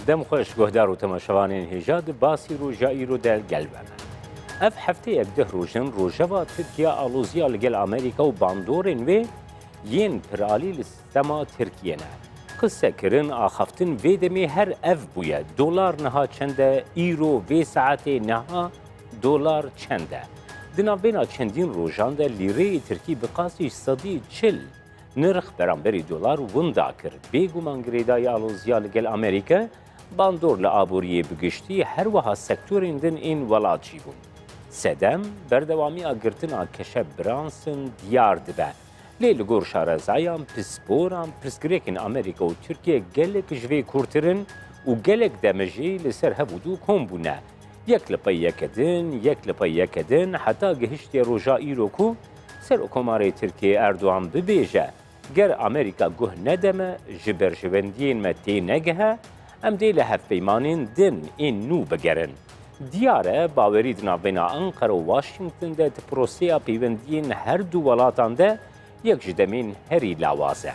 دم خوش گهدار و تماشاوانین هجاد باسی روژایی رو دل قلبنا اف هفته یک ده روژن روژوا ترکیه آلوزیا لگل امریکا و باندورن و ین پرالی لسما ترکیه نه قصه کرن آخفتن و دمی هر اف بوید دلار نها چنده ایرو و ساعت نها دلار چنده دنابینا چندین روژان ده لیره ترکی بقاسی صدی چل نرخ برانبری دلار وندا کرد بگومان گریدای آلوزیا لگل امریکا باندور لآبوریه بگشتی هر وها سکتورین دن این ولاجی بون سدم بردوامی آگرتنا کشه برانسن دیار دبه لیل گور شارزایان پسپوران پرسگریکن امریکا و ترکیه گلک جوی کورترن و گلک دمجی لسر هبودو کن بونه یک لپای یکدن حتی گهشتی روژایی رو کو سر اکماره ترکیه اردوان ببیجه گر امریکا گه ندمه جبر جوندین متی نگه ام دیل هف پیمانین دن این نو بگرن دیاره باوری دنابینا انقره و واشنگتن ده پروسیا پیوندین هر دو ولاتان ده یک جدمین هری لاوازه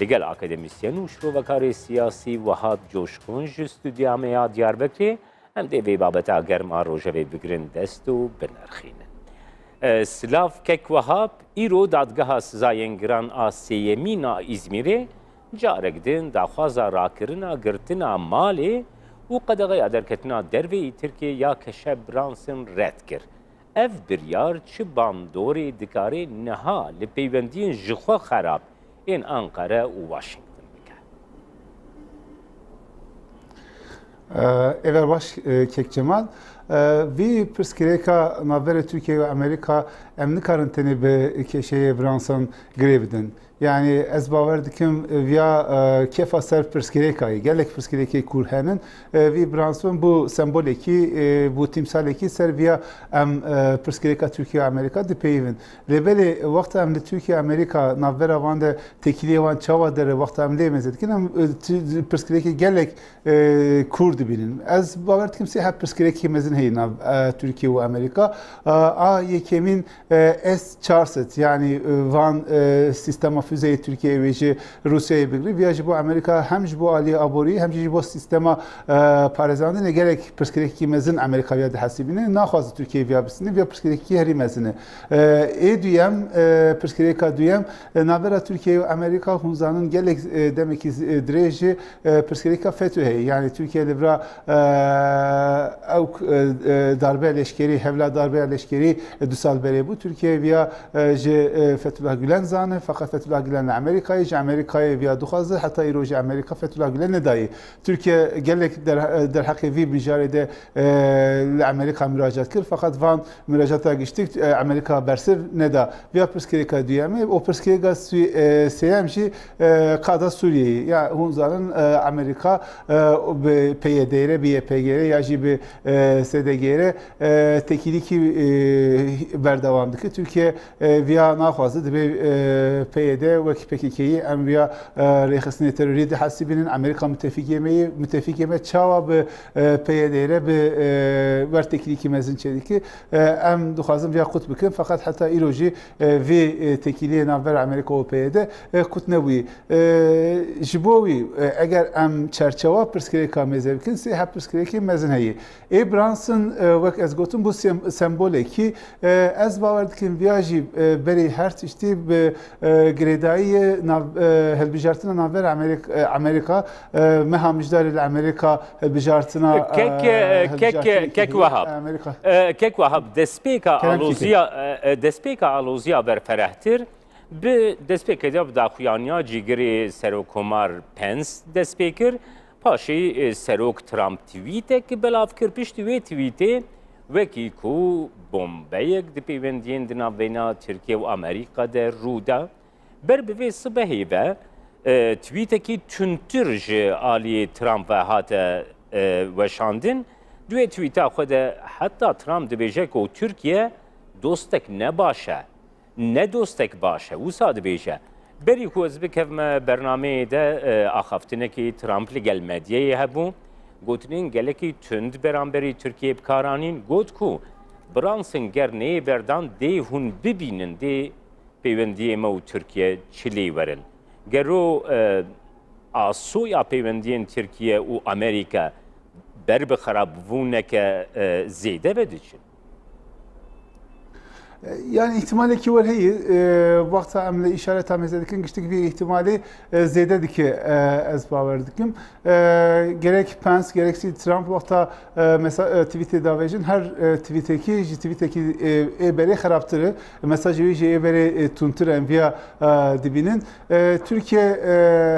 لگل اکادمیسیان و شروعکاری سیاسی وهاب جوشکون جستودیامیا دیار بکری ام دیوی بابتا گرما روژوی بگرن دستو بنرخین سلاف کک وهاب ایرو دادگاه سزاینگران آسیمینا ازمیره جارک دین داخوازا راکرنا گرتنا مالی و قدغی ادرکتنا دروی ترکیه یا کشه برانسن رد کر اف بریار چه باندوری دکاری نها لپیوندین جخوا خراب این انقره و واشنگتن بکه اول باش کک جمال وی پرسکریکا نابر ترکیه و امریکا ام نکارن تنی به کشه برانسن گریبدن yani ez bawer dikim via kefa ser pirsgirêkayê gelek pirsgirêkê kûr henin vî biransbin bu sembolekî bu tîmsalekî ser via em pirsgirêka Tirkiye Amerîka dipeyivin lêbelê wexta em li Tirkiye Amerîka navbera wan de tekiliyê wan çawa dere wexta em lê meze dikin em pirsgirêkê gelek kûr dibînin ez bawer dikim sê hep pirsgirêkê mezin heye nav Tirkiye û Amerîka a yekemîn S-400 yani van sistema füzeyi Türkiye ve Rusya'ya bigri viyajı bu Amerika hem bu Ali Abori hem bu sistema parazandı ne gerek perspektif mezin Amerika ya da hasibine naxaz Türkiye viyabisini via perspektif heri mezini duyam perspektif duyam nabera Türkiye ve Amerika hunzanın gerek demek ki dreji perspektif FETÖ'ye yani Türkiye libra darbe leşkeri hevla darbe leşkeri dusal bere bu Türkiye via Fethullah Gülen zanı fakat Fethullah Gülen Amerika'yı, Amerika'yı via duhazı hatta İroji Amerika Fethullah Gülen ne dahi. Türkiye gelek der hakivi bijarede Amerika müracaat kır fakat van müracaata geçtik Amerika bersiv ne da via perskerika diyemi o perskerika seyemci kada Suriye'yi ya hunzanın Amerika PYD'ye BPG'ye ya jibi SDG'ye tekili ki berdavamdaki Türkiye via nafazı dibe PYD ve PKK'yi em via rexisine terörü de hasibinin Amerika müttefikiyeme çava be PYD'ye be vertekili mezin çediki em duhazım via kut bikin fakat hatta iroji ve tekiliye navber Amerika o PYD kut nebuyi jibovi eğer em çerçeva perskereka mezevkin se hep perskereki mezin heyi Branson vek ez gotum bu sembole ki ez baver dikim viaji beri her tişti be گریدایی هلبیجارتنا ناور امریکا مها مجدار الامریکا هلبیجارتنا کک وهاب دسپیکا آلوزیا برفرهتر به دسپیک دیاب داخویانیا جیگری سروکومار پنس دسپیکر پاشی سروک ترامپ تویته که بلاف کر پشتی وی تویته وکی کو بومبیک دی پیوندین دنا بینا ترکیه و امریکا در رودا بر به صبحی و توییتکی تونترج آلی ترامپ و هات وشاندن دوی توییتا خود حتی ترامپ دبیجه که ترکیه دوستک نباشه نه دوستک باشه و ساد بیجه بری که از بکم برنامه ده آخفتنه که ترامپ لگل مدیه هبو گوتنین گلکی تند برانبری ترکیه بکارانین گوت کو برانسن گرنه بردان ده هون ببینن ده پیوندی ما و ترکیه چلی ورن گرو ئاسۆیا پەیوەندیên Tirkiye û Amerîka ber bi xerabbûneke zêde ve diçin. Yani ihtimali ki var heyi vakta emle işaret amezedikin geçtik bir ihtimali zede dike ez baver dikim gerek Pence gerekse Trump vakta mesela tweet'e davecin her tweet'teki bere xaraptırı mesajı ve bere tuntur enviya dibinin Türkiye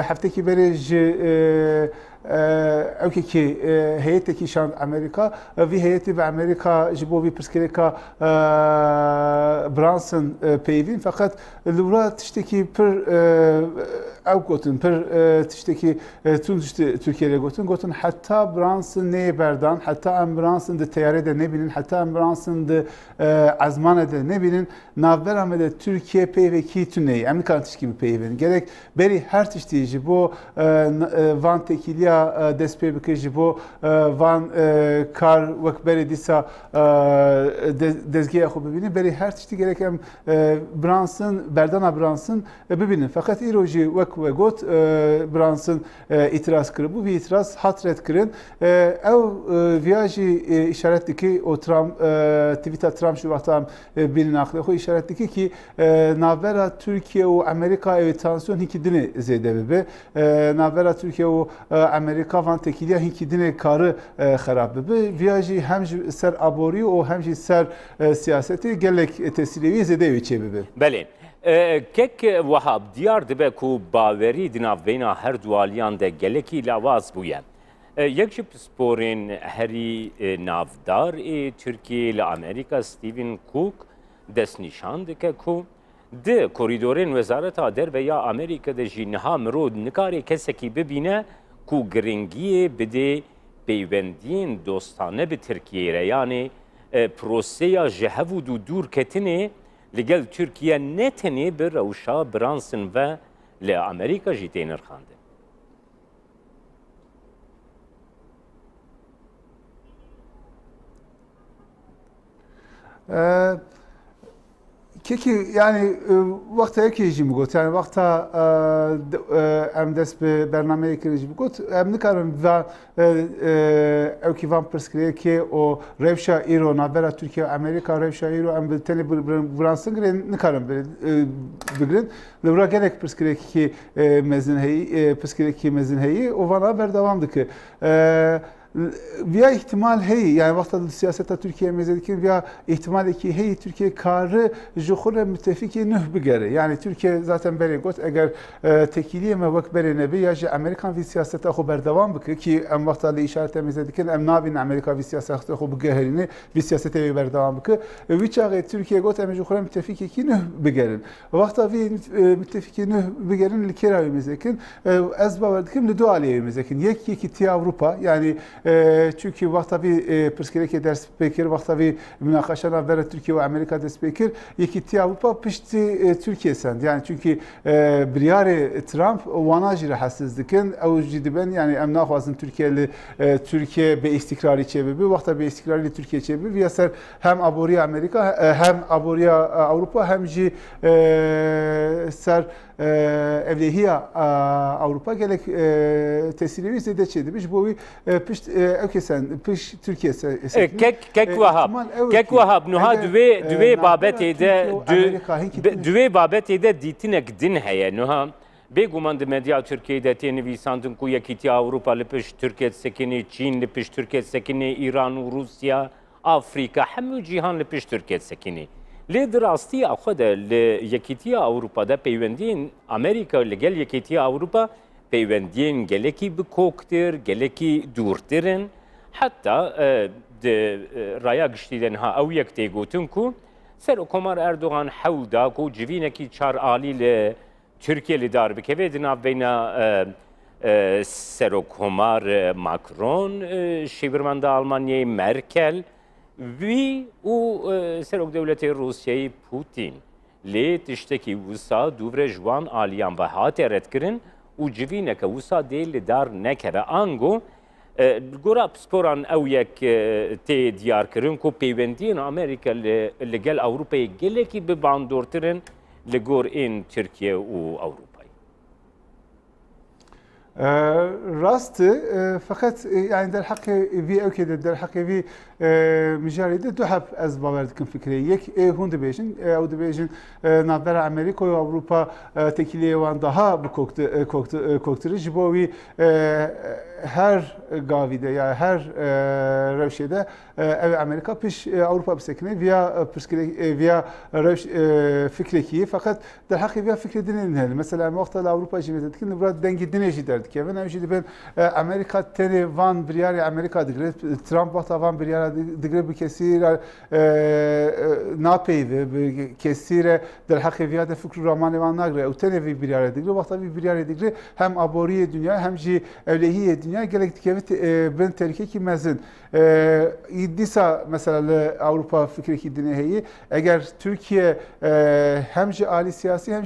haftaki bere اوکی که هیئتی که شان امریکا وی هیئتی به امریکا جبوی پرسکریکا برانسن پیوین فقط لورا تشتکی پر او گوتن پر تشتکی تون ترکیه گوتن حتی برانسن نه بردان حتی ام برانسن ده تیاره ده نبینن حتی ام برانسن ده ازمانه ده نبینن ناوبرامه ده ترکیه پیوکی تونه امریکا تشکی پیوین gerek beri her tiştiği bu van tekiliya despê bike ji bo van kar wek berê dîsa dezgeha xwe bibînin berê her tiştî gerek em biransın berdana biransın bibînin feqet îro jî wek we got biransın îtiraz kiribû vî îtiraz hat red kirin ew viya jî îşaret dike o Trump tweeta Trump ji wexta bînin aqilê xwe îşaret dike ki navbera Türkiye û Amerîka ew tansiyon hînkî dinê zêde bibe navbera Türkiye û Amerika van tekiliya hinki dine karı xerab bibe viyajî hem ji ser aborî û hem jî ser siyasetê gelek tesîrî zêde wê çê bibe. Belê. Kek Wehab diyar dibe ku bawerî di navbeyna her du aliyan de gelekî lawaz bûye. Yek ji pisporên herî navdar ê Tirkiye li Amerîka Stephen Cook destnîşan dike ku di koridorên Wezareta Derve ya Amerîka'da jî niha mirov nikarê kesekî bibîne ku giringiyê bide peywendiyên dostane bi Tirkiye re yani proseya ji hev û dûr ketinê li gel Tirkiye ne tenê bi rewşa biransın ve li Amerîka jî tê nirxandin. Keki yani vakta ekî mi got yani vakta em dest bi bernameyê kirî jî got em nikarin ve ew kî van pirsgirêkê o rewşa îro navbera Tirkiye Amerîka rewşa îro em bi tenê biransın girên nikarin bigirin li vir gelek pirsgirêkî mezin heyî pirsgirêkî mezin heyî û vana berdewam dike. Via ihtimal hey yani vakta siyaseta Türkiye mezedikin via ihtimal ki hey Türkiye karı jokure müttefiki nüh bigere yani Türkiye zaten beri got eğer tekiliye me vak beri nebi ya ji Amerikan vi siyaseta xo berdevam bike ki em vakta li işaret mezedikin em nabin Amerika vi siyaseta xo bigeherini vi siyasete berdevam bike vi çağı Türkiye got em jokure müttefiki ki nüh bigerin vakta vi müttefiki nüh bigerin li kera mezedikin ez baverdikim li dualiye mezedikin yeki Avrupa yani çünkü vakta bir pırskireke ders pekir, vakta bir münakaşa navbera Türkiye ve Amerika ders pekir. Yekiti Avrupa pişti Türkiye send. Yani çünkü biryare Trump vana rahatsızlıkın ev cidden yani em naxwazin Türkiye be istikrarı çebebi, vakta be istikrarı Türkiye çebebi. Viyaser hem aboriya Amerika hem aboriya Avrupa hem ji ser evlihiya Avrupa gelek tesiri zede çedimiş bu pişt ekesen piş Türkiye kek Wehab nuha duve babetê de dîtinek din heye nuha bêguman di medya Tirkiyeyê tê nivîsandin ku Yekîtiya Avrupa li piş Tirkiye sekinê Çîn li piş Tirkiye sekinê İran û Rusya Afrika hemû cîhan li piş Tirkiye sekinê. Lê di rastiya xwe de li Yekîtiya Avrupa'da peywendiyên Amerîka li gel Yekîtiya Avrupa peywendiyên gelekî bikoktir, gelekî dûrtirin. Heta di raya giştî de niha ew yek tê gotin ku Serokkomar Erdogan hewl da ku civînekî çar alî li Tirkiye li dar bikeve di navbeyna Serokkomar Macron, şêwirmenda Almanyayê Merkel wî û Serokdewletê Rusyayê Putin lê tiştekî wisa dûvre ji wan aliyan ve hate redkirin û civîneke wisa dê li dar nekeve ango gora pisporan ew yek tê diyarkirin ku peywendiyên Amerîka li gel Ewropayê gelekî bibandortirin li gor ên Tirkiye û Ewropayê. راست فقط يعني در حق وی او که در حق وی مجارده دو حب از باور دکم فکری یک هون دبیجن او دبیجن نابر امریکا و اروپا تکیلیه وان daha bu kokturu jibovi her gavide ya her revşede ev Amerika piş Avrupa bisekine via fikreki fakat der hakkı via fikredinin hali mesela muhtel Avrupa jimedetkin burada dengi dineji derdik ya ben evjidi ben Amerika teni van bir yer Amerika digre Trump vata van bir yer digre bir kesir napeyve kesire der hakkı via de fikru romanı van nagre o teni bir yer digre vata bir yer digre hem aboriye dünya hem ji evlehiye dünya gerektik ben tehlikeki mezin İddisa mesela Avrupa fikri dineyi eğer Türkiye hem ali siyasi hem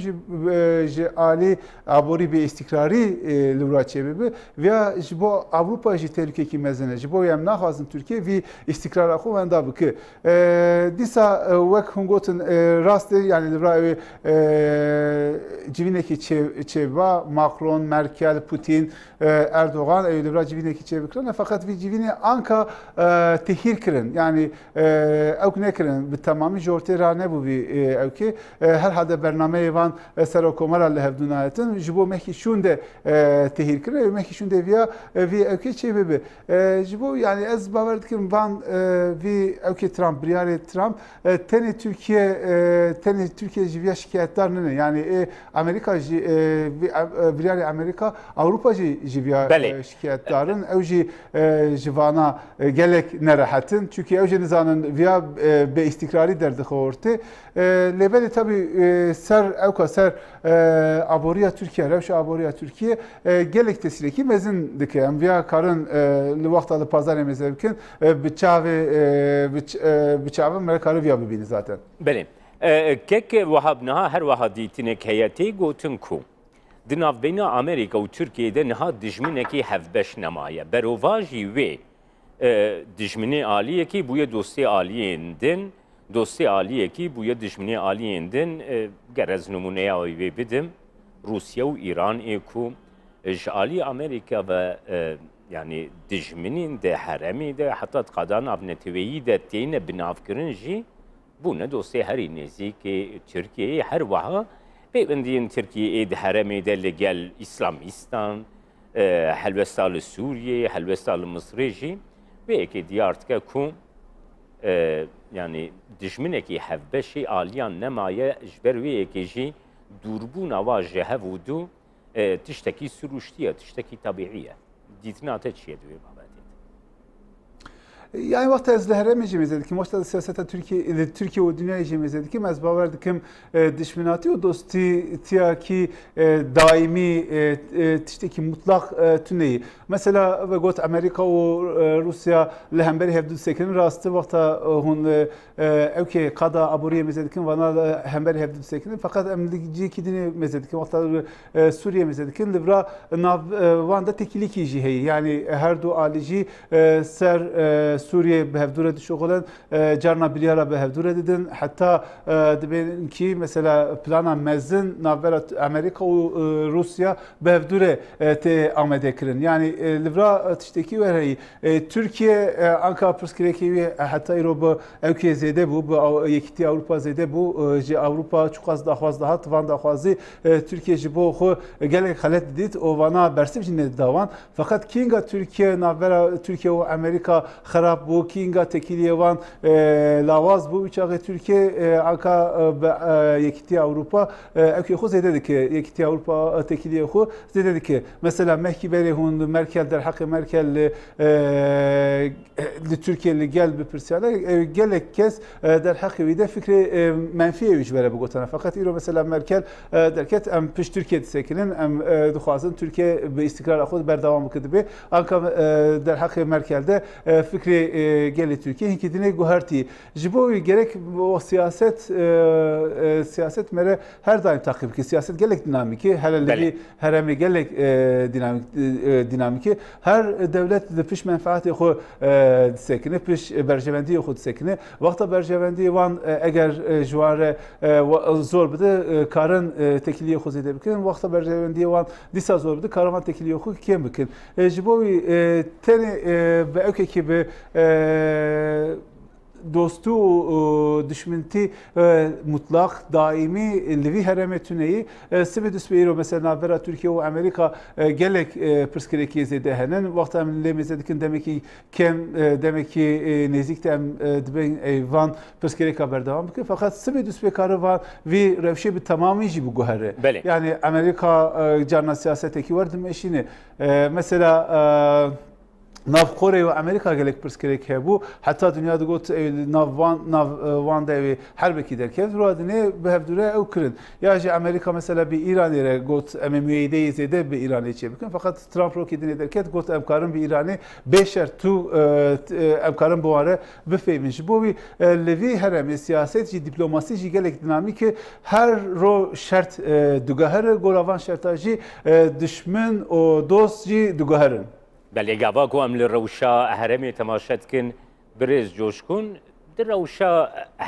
ali abori bir istikrari luraçebi veya bu Avrupa tehlikeki mezene bu yem nahazın Türkiye ve istikrar akı ve da bu ki disa vek hungotin rast yani civineki çeva Macron, Merkel, Putin, Erdoğan öyle civineki çevikran fakat bir civini anka tehir kirin yani evk ne kirin bir tamamı jorti rane bu bir evki her hada bername van serokomara lehevdunayetin jibo mehki şunde tehir kirin mehki şunde via vi evki çebebi jibo yani az bavardikim van vi evki Trump briyare Trump teni Türkiye jiviya şikayetler ne yani Amerika briyare Amerika Avrupa jiviya şikayetlerin evji jivana gelek nerahatin çünkü evji nizanın via be istikrari derdi horti lebeli tabi ser evka ser aboriya Türkiye revşe aboriya Türkiye gelek tesireki mezin dikeyem via karın luvaktalı pazar emezevkin bıçağı merkarı via bibini zaten. Benim. Kek vahabnaha her vahaditinek heyeti gotun ku. Di navbeyna Amerika û Tirkiyeyê niha dijminekî hevbeş nemaye. Berova jî wê dijminê aliyekî bûye dostê aliyên din, dostê aliyekî bûye dijminê aliyên din gerez numuneya wê bidim. Rusya û İranê ku ji alî Amerika ve yani dijminên de heremê de heta qada navneteweyî de têne binavkirin jî bûne dostê herî nêzîkê Tirkiyeyê her wiha Peyvendiyên Tirkiyeyê di heremê de li gel İslamistan, helbesta li Sûriyê, helbesta li Misrê jî vêyekê diyar dike ku yani dijminekî hevbeşê aliyan nemaye ji ber wêyekê jî dûrbûna wa ji hev û dû tiştekî siruştiye, tiştekî tabîî ye. Dîtina te çi ye di wê babetê? Yani vakti ez lehereme cemizdedik. Moşta siyasete Türkiye ve dünya cemizdedik. Ez bavardikim düşmanati o dosti tiyaki daimi tişteki mutlak tüneyi. Mesela ve got Amerika ve Rusya lehemberi hevdü sekin rastı vakta hun evke kada aburiye mezedikim vana hemberi hevdü sekin fakat emlici kidini mezedikim vakta Suriye mezedikim livra vanda tekiliki jiheyi yani her du alici ser Suriye behevdure dişoğulen carna bilyara behevdure dedin hatta dibin ki mesela plana mezin navbera Amerika ve Rusya behevdure te amede kirin yani livra tişteki verheyi Türkiye Ankara Pırskireki hatta İroba evkiye zede bu yekiti Avrupa zede bu Avrupa çok az daha tvan da fazla Türkiye jibo xo gelek halet dit o vana bersif jinne davan fakat kinga Türkiye navbera Türkiye ve Amerika xarab bu kinga tekiliyevan lavaz bu uçağı Türkiye Anka yekiti Avrupa evkiye xo zede ki yekiti Avrupa tekiliye xo zede ki mesela mehkiberi hun Merkel der hakkı Merkel Türkiye'li gel bir persiyana gelek kez der hakkı bir de fikri menfiye ücvere bu gotana fakat İro mesela Merkel derket em piş Türkiye sekinin em duhazın Türkiye bir istikrar akıl berdavam kıdıbı Anka der hakkı Merkel'de fikri geli Türkiye hinkidine guharti. Jibo gerek o siyaset mere her daim takip ki siyaset gerek dinamiki hele heremi gerek dinamiki her devlet de piş menfaati xo sekine piş berjevendi xo sekine vakta berjevendi wan eğer juare zor bide karın tekiliye xo zede bikin vakta berjevendi wan disa zor bide karavan tekiliye xo kim bikin jibo tene be ökeki be dostu düşmenti mutlak daimi livi hereme tüneyi sibedüs beyro mesela bera Türkiye ve Amerika gelek perskereki zedehenen vakti emlemizedikin demek ki kem demek ki nezikte dben eyvan perskerek haber devam ki fakat sibedüs bekarı var ve revşe bir tamamıyıcı bu guhere yani Amerika carna siyaseteki vardı meşini mesela Nav Kore ve Amerika gelek perskerek hebu hatta dünyada got nav van devi harbeki derken ruadine behevdure ev kırın. Ya Amerika mesela bir İran yere got MMU'de izledi bir İran içe bakın fakat Trump roketine derken got emkarın bir İran'ı beşer tu emkarın bu ara befeymiş. Bu bir levi heremi siyasetçi diplomasici gelek dinamiki her ro şart dugaher goravan şartajı düşman o dostçi dugaherın. بله گاوا کو ام لروشا هرمی تماشات کن برز جوش کن در روشا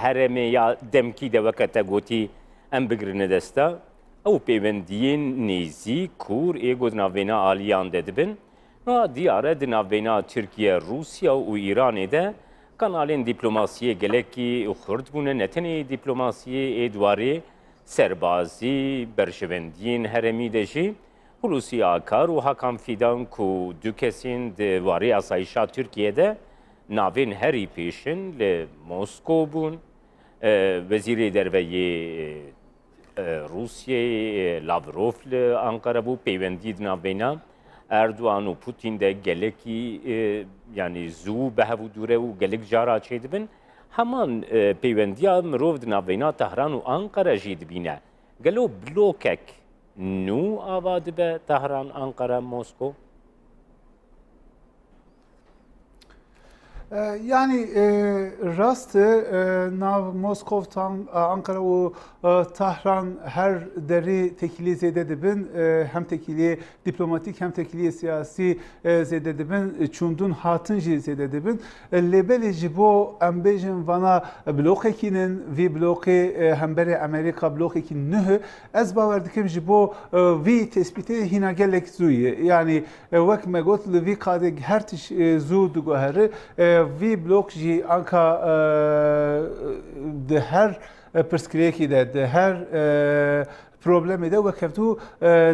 هرمی یا دمکی دوکتا گوتی ام بگرنه دستا او پیوندین نیزی کور ایگو دناوینا آلیان ددبن و دیاره دناوینا ترکیه روسیا و ایران ده kanalin diplomasiye geleki xurt bune netene diplomasiye edwari serbazi berşevendiyin heremi de jî Hulusi Akar و Hakan Fidan ku du kesin de vari asayişa Türkiye'de navin heri peşin le Moskova bun veziri derveyi Rusya Lavrov le Ankara bu peyvendi navina Erdoğan و Putin de geleki yani zu behavu dure u gelek jara çedibin hemen peyvendiya mirov navina Tehran و Ankara jidbine gelo blokek نو آباد به تهران آنقره مسکو Yani rastı nav Moskov'tan Ankara ve Tahran her deri tekili zededibin hem tekili diplomatik hem tekili siyasi zededibin çundun hatınci zededibin lebeli jibo ambejin vana blokekinin vi bloke hembere Amerika blokekin nühü ez baverdikim jibo vi tespiti hina gelek zuyi yani vek megot vi kade her tiş zu dugoheri vi blok ji anka de her perskireki de her problemi de ve kevtu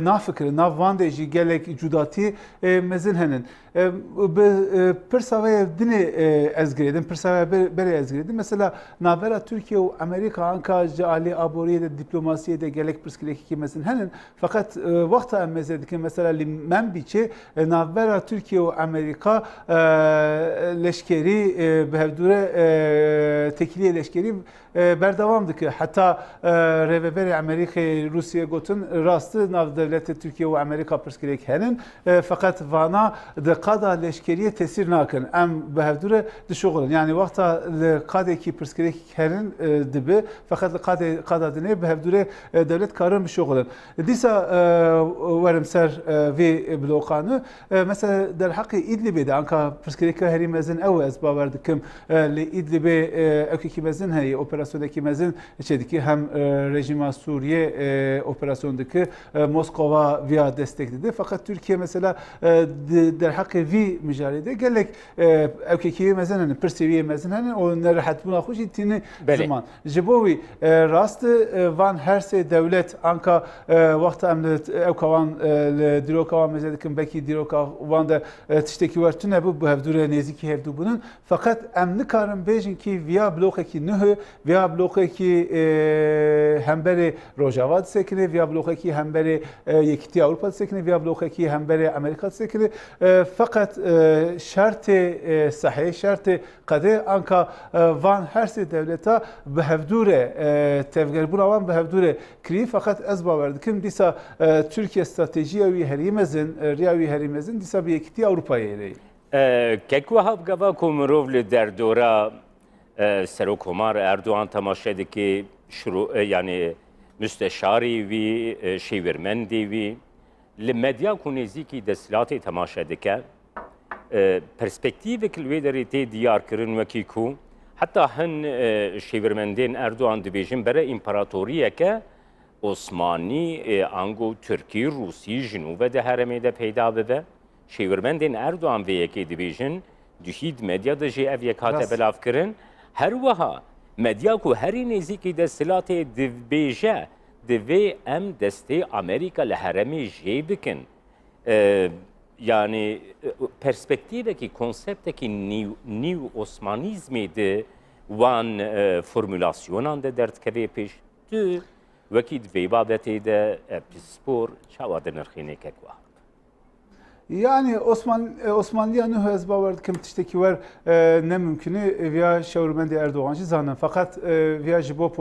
nafikir navvande ji gelek cudati mezin henin persavaya dini ezgiredin persavaya bere ezgiredin mesela navera Türkiye ve Amerika anka Ali Aboriye de diplomasiye de gelek perskireki ki mezin henin fakat vakta emmezedik mesela limen biçe navera Türkiye ve Amerika leşkeri behevdure tekiliye leşkeri berdavamdı ki hatta reveberi Amerika Rusya gotun rastı nav devleti Türkiye ve Amerika perskirek henin fakat vana de kada leşkeriye tesir nakın em behevdure düşoğulun yani vakta kadeki perskirek henin dibi fakat kada dine behevdure devlet karın bir şoğulun disa verimser ve blokanı mesela der hakkı İdlib'de anka perskirek herimezin ev ezba verdikim İdlib'e ökekimezin hey operasyondaki mezin içedeki hem rejima Suriye operasyondaki Moskova via destekledi. Fakat Türkiye mesela der hakkı vi mücadelede gelek evkekiye mezen perseviye mezen o rahat buna hoş itini zaman. Jibovi rastı van her şey devlet anka vakti emlet evkavan dirokavan mezedekin belki dirokavan da tişteki var tüne bu hevdure neziki hevdu bunun fakat emni karın bejin ki via blokeki nühü via blokeki hemberi Rojava sekine via blokeki hemberi yekiti Avrupa sekine via blokeki hemberi Amerika sekine fakat şartı sahih şartı kade anka van her şey devleta behevdure tevger buravan behevdure kri fakat ezba verdikim disa Türkiye stratejiye vi herimezin riyavi herimezin disa bir yekiti Avrupa'ya yeri. ککوهاب گوا کومروف لدردورا سرو کمار اردوان تماشاده که شروع یعنی مستشاری وی شیورمندی وی لمدیا کنیزی کی دستلات تماشاده که پرسپکتیو کلوی دریتی دیار کرن وکی کو حتی هن شیورمندین اردوان دیویژن برای امپراتوریه که عثمانی انگو ترکی روسی جنوب ده هرمی ده پیدا ببه شیورمندین اردوان وی یکی دیویژن دوشید مدیا ده جی اوی کات بلاف کرن هر وها مدیا کو هری نزیکی دستلات دیویژه دوی ام دسته امریکا لهرمی جی بکن yani perspektifteki konsepteki new Osmanizmi de wan formülasyonan de dertkevê pêş tu wekî divê babetê de spor çawa di nirxînê kekwa. Yani Osmanlıya nüh ez bawer dikim tiştekî wer ne mümkünü viya şewrmendê Erdogan jî zanin fakat viya ji bo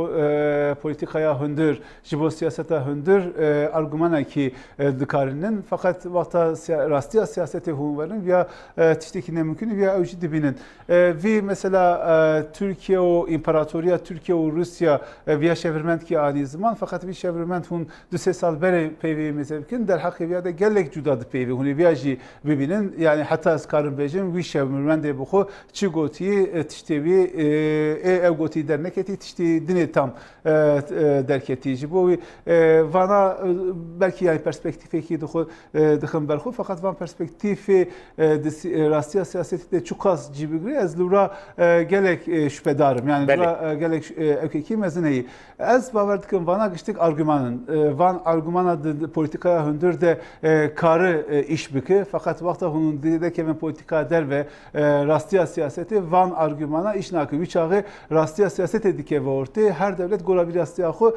polîtikaya hundir ji bo siyaseta hundir argümanekî dikarinin fakat wexta rastiya siyasetê hûn werin viya tiştekî ne mümkünü viya ew jî dibînin. Vî mesela Türkiye û İmparatoriya Türkiye û Rusya viya şewrmendkî anî ziman fakat vî şewrmend hûn du sê sal berê peyvê mêze bikin derheqê viya de gelek cuda di peyvê hûn viya jî bibînin yani heta ez karim bêjim wî şewrmendê bixwe çi gotiyê tiştê wî ew gotî derneketî tiştî dinê tam derketî ji bo wî vana belkî yani perspektîfekî dixin berxwe fakat van perspektîfê rastiya siyasetê de çû qas cî bigirî ez li wira gelek şüphedarim yani gelek evkekî mezin heye ez bawer dikim vana giştik argümanın van argümana polîtikaya hundir de karı iş bike fakat wexta hûn didekevin polîtika derve rastiya siyaseti van argümana iş nakir wî çaxê rastiya siyasetê dikeve ortê her devlet gora bir rastiya xwe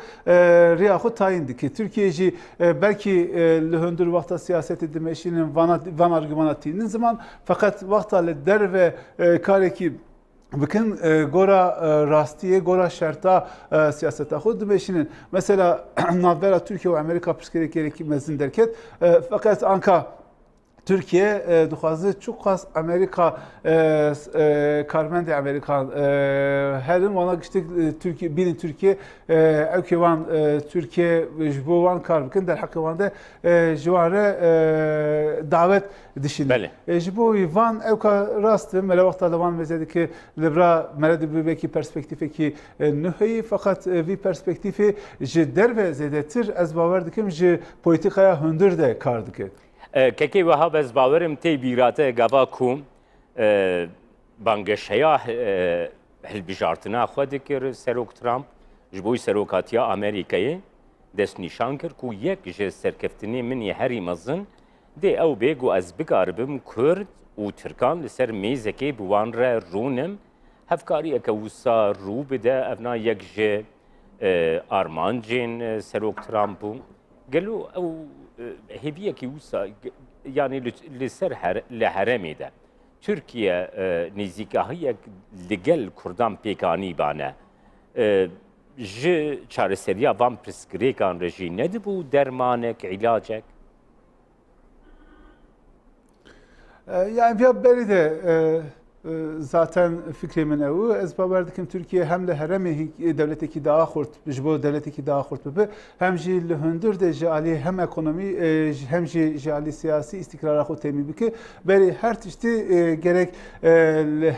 rêya xwe tayin dike Türkiye jî belkî li hundir wexta siyasetê dimeşînin van argümana tînin ziman fakat wexta li derve karekî bikin gora rastiye gora şerta siyaseta xwe dimeşînin mesela navbera Türkiye û Amerika pirsgirêkerekî mezin derket fakat anka Türkiye dixwaze çû qas Amerika karmendê Amerikan herin wana giştik Türkiye bînin Türkiye ew kê wan Türkiye ji bo wan kar bikin derheqê wan de ji wan re davet dişînin. Ji bo wî van ew ka rast mele wexta li wan mêze dike li bira mere dibêkî perspektîfekî nû heye fakat vî perspektîfê ji derve zêdetir ez bawer dikim ji polîtikaya hundir de kar dike. Kekê wiha bez bawerim tê bîrate gava ku bangeşeya hilbijartina xwe dikir Serok Trump ji bo serokatiya Amerîkayê destnîşan kir ku yek ji serkeftinê min yê herî mezin dê ew bê got ez bikaribim Kurd û Tirkan li ser mêzekê bi wan re rûnim hevkariyeke wisa rû bide evna yek ji armancên Serok Trump bû gelo ew hêviyekî wisa yani li ser li heremê de Türkiye nêzîkahiyek li gel Kurdan pêkanî bane ji çareseriya van pirsgirêkan re jî nedibû dermanek ilacek yani ya berî de zaten fikrimin evi ez bawer dikim Türkiye hem de heremê devletekî daha xurt ji bo devletekî daha xurt bibe hem jî li hundir de ji alî hem ekonomî hem jî ji alî siyasî îstikrara xwe temî bike berî her tiştî gerek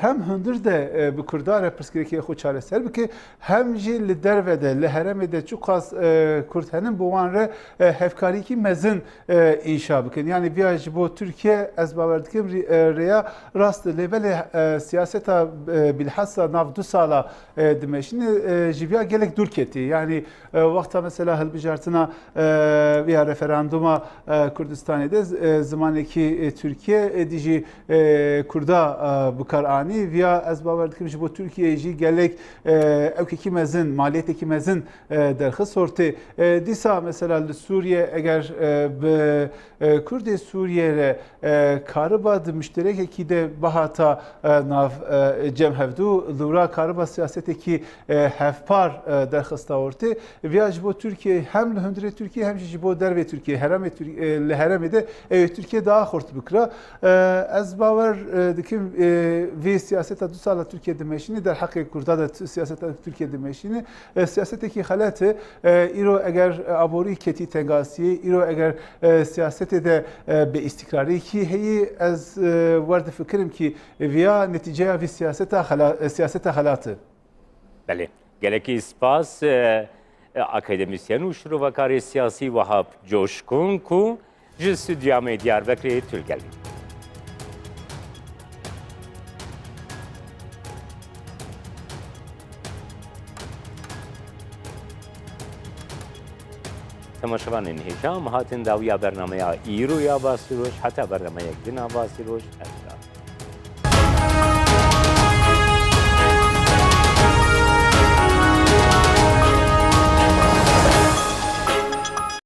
hem hundir de bi Kurdar re pirsgirêkê xwe çareser bike hem jî li derve de li heremê de çû qas Kurd henin bi wan re hevkarîkî mezin înşa bikin yani viya ji bo Türkiye ez bawer dikim rêya rast lêvelê siyaseta bilhassa nav du sala dimeşini jiviya gelek dur keti yani vakta mesela hilbijartina veya referanduma Kurdistan'da zamaneki Türkiye dici Kurda bukar ani veya ez bawer dikim ji bo Türkiye jî gelek evkeki mezin maliyeteki mezin derxis sorte dîsa mesela li Suriye eger bi Kurdê Suriye re karıba di müşterekekî de bahata ناف جم هفدو لورا کاربا سیاستی کی هفپار در خستاورته ویاج بو ترکیه هم لهندره ترکیه هم جبو در ترکیه هرم لهرم ده ترکیه daha خورت بکرا از باور دکیم وی سیاست دو سال ترکیه دمشینی در حق کردها سیاست ترکیه دمشینی سیاستی کی خلات ایرو اگر ابوری کتی تنگاسی ایرو اگر سیاست ده به استقراری کی هی از ورد فکرم کی ویا نتیجه وی سیاست خلاته بله گلکی سپاس اکادمیسین و شروعکار سیاسی وهاب جوشکون کو جس دیام دیاربکر ترکیه تماشاوان هیچ هم هاتن داویا برنامه ایرو یا باسیروش حتی برنامه یک دن باسیروش